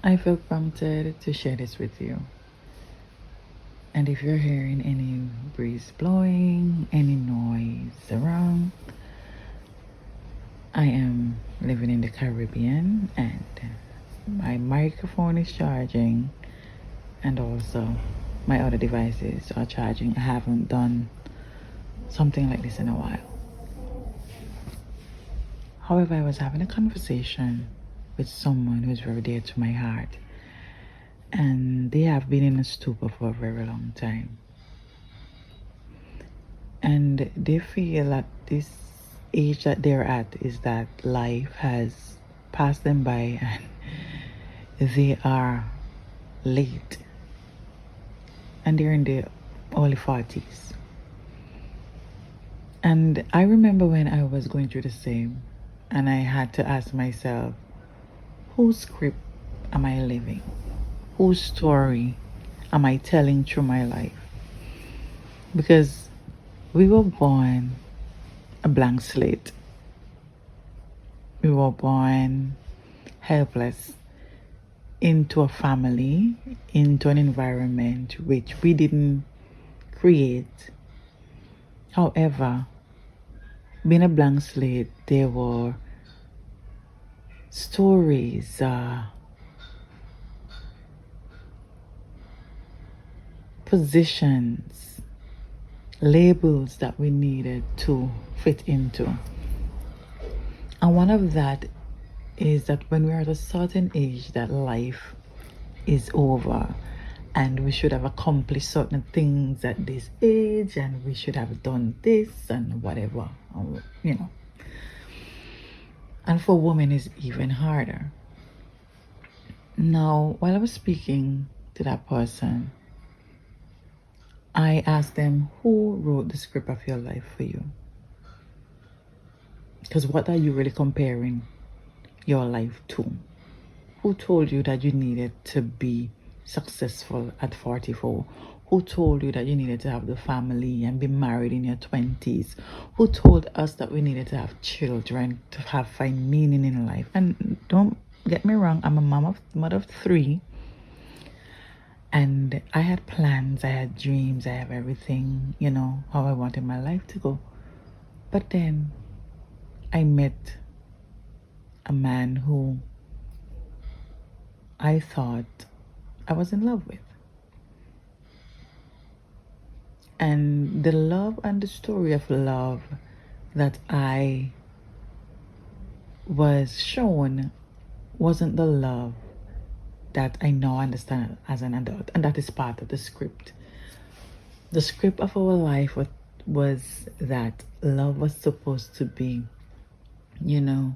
I feel prompted to share this with you. And if you're hearing any breeze blowing, any noise around, I am living in the Caribbean and my microphone is charging and also my other devices are charging. I haven't done something like this in a while. However, I was having a conversation with someone who's very dear to my heart, and they have been in a stupor for a very long time. And they feel that this age that they're at is that life has passed them by and they are late and they're in their early 40s. And I remember when I was going through the same, and I had to ask myself, whose script am I living? Whose story am I telling through my life? Because we were born a blank slate. We were born helpless into a family, into an environment which we didn't create. However, being a blank slate, there were stories, positions, labels that we needed to fit into. And one of that is that when we're at a certain age that life is over and we should have accomplished certain things at this age and we should have done this and whatever, you know. And for women it's even harder. Now, while I was speaking to that person, I asked them, who wrote the script of your life for you? Because what are you really comparing your life to? Who told you that you needed to be successful at 44? Who told you that you needed to have the family and be married in your 20s? Who told us that we needed to have children to find meaning in life? And don't get me wrong, I'm a mother of 3. And I had plans, I had dreams, I have everything, you know, how I wanted my life to go. But then I met a man who I thought I was in love with. And the love and the story of love that I was shown wasn't the love that I now understand as an adult. And that is part of the script. The script of our life was that love was supposed to be, you know,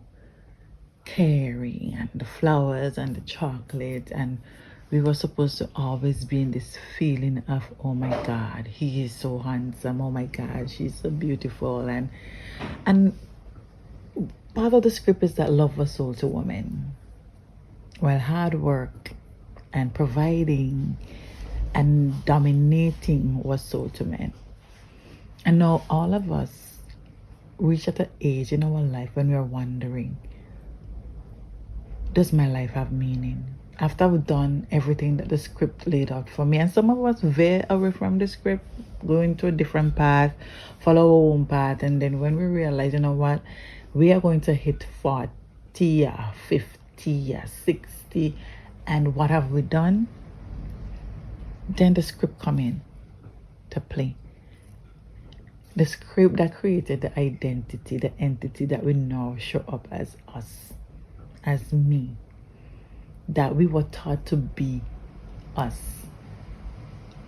caring and the flowers and the chocolate, and we were supposed to always be in this feeling of, oh my God, he is so handsome, oh my God, she's so beautiful, and part of the script is that love was sold to women, while hard work and providing and dominating was sold to men. And now all of us reach at an age in our life when we are wondering, does my life have meaning? After I've done everything that the script laid out for me, and some of us veer away from the script, going to a different path, follow our own path, and then when we realize, you know what, we are going to hit 40 or 50 or 60, and what have we done? Then the script come in to play. The script that created the identity, the entity that we now show up as us, as me, that we were taught to be us.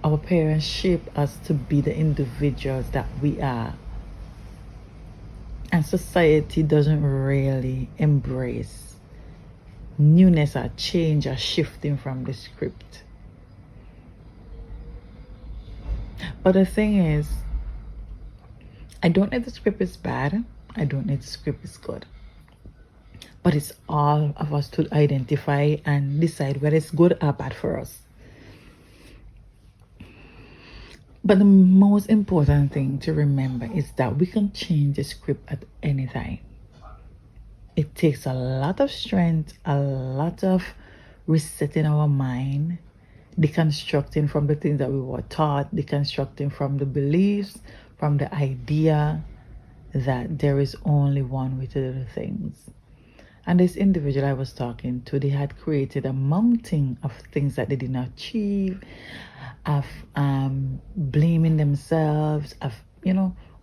Our parents shape us to be the individuals that we are. And society doesn't really embrace newness or change or shifting from the script. But the thing is, I don't know if the script is bad. I don't know if the script is good. But it's all of us to identify and decide whether it's good or bad for us. But the most important thing to remember is that we can change the script at any time. It takes a lot of strength, a lot of resetting our mind, deconstructing from the things that we were taught, deconstructing from the beliefs, from the idea that there is only one way to do things. And this individual I was talking to, they had created a mountain of things that they did not achieve, of blaming themselves, of,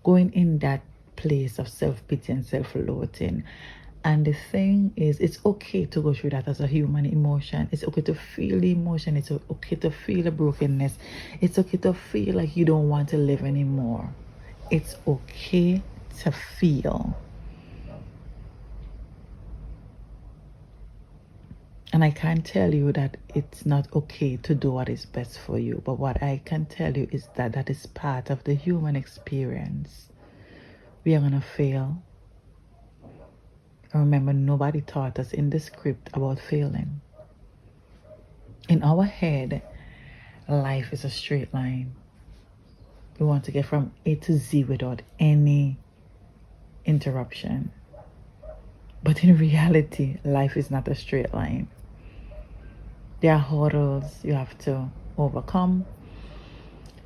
going in that place of self-pity and self-loathing. And the thing is, it's okay to go through that as a human emotion. It's okay to feel the emotion. It's okay to feel the brokenness. It's okay to feel like you don't want to live anymore. It's okay to feel. And I can't tell you that it's not okay to do what is best for you. But what I can tell you is that that is part of the human experience. We are going to fail. Remember, nobody taught us in the script about failing. In our head, life is a straight line. We want to get from A to Z without any interruption. But in reality, life is not a straight line. There are hurdles you have to overcome.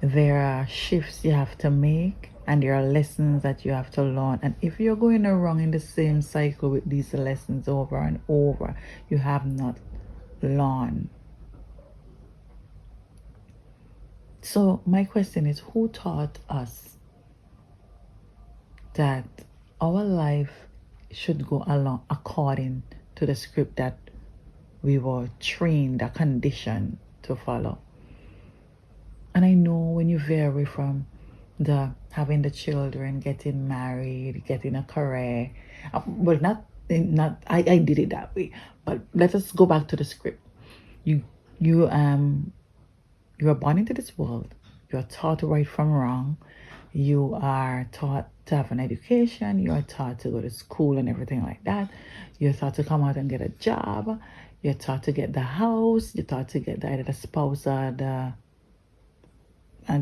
There are shifts you have to make. And there are lessons that you have to learn. And if you're going wrong in the same cycle with these lessons over and over, you have not learned. So my question is, who taught us that our life should go along according to the script that we were trained or conditioned to follow? And I know when you vary from the having the children, getting married, getting a career, well, not I did it that way, but let us go back to the script. You are born into this world. You are taught right from wrong. You are taught to have an education. You are taught to go to school and everything like that. You're taught to come out and get a job. You're taught to get the house. You're taught to get either the spouse or the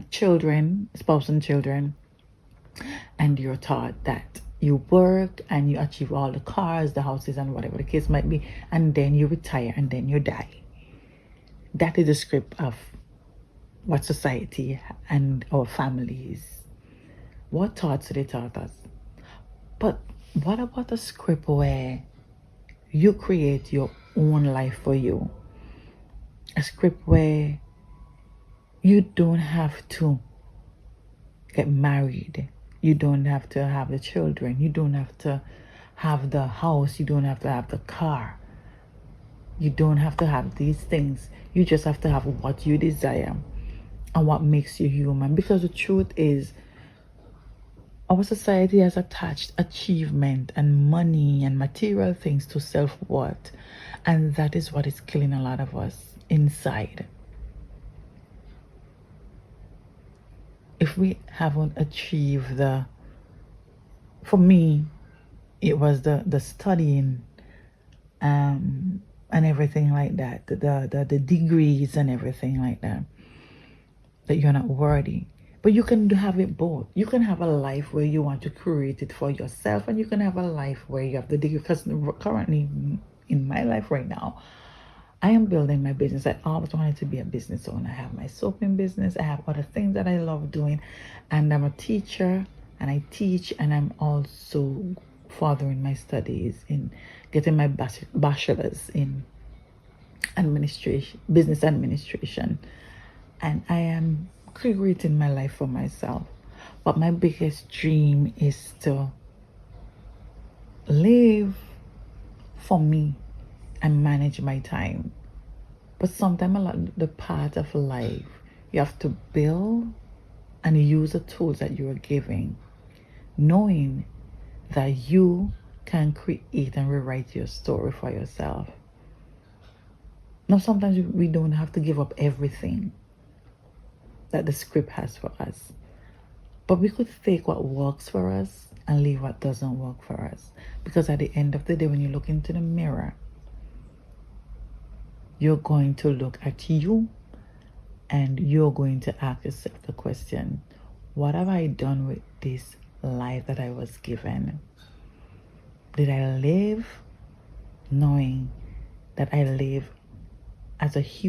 children, spouse and children. And you're taught that you work and you achieve all the cars, the houses, and whatever the case might be, and then you retire and then you die. That is the script of what society and our families, what thoughts they taught us. But what about a script where you create your own life for you? A script where you don't have to get married. You don't have to have the children. You don't have to have the house. You don't have to have the car. You don't have to have these things. You just have to have what you desire and what makes you human. Because the truth is, our society has attached achievement and money and material things to self-worth. And that is what is killing a lot of us inside. If we haven't achieved for me, it was the studying and everything like that, the degrees and everything like that you're not worthy. But you can have it both. You can have a life where you want to create it for yourself, and you can have a life where you have the degree. Because currently in my life right now, I am building my business. I always wanted to be a business owner. I have my soaping business. I have other things that I love doing. And I'm a teacher and I teach, and I'm also furthering my studies in getting my bachelor's in administration, business administration. And I am creating my life for myself. But my biggest dream is to live for me and manage my time. But sometimes a lot the part of life, you have to build and use the tools that you are giving, knowing that you can create and rewrite your story for yourself. Now, sometimes we don't have to give up everything that the script has for us, but we could take what works for us and leave what doesn't work for us. Because at the end of the day, when you look into the mirror, you're going to look at you and you're going to ask yourself the question, what have I done with this life that I was given? Did I live knowing that I live as a human.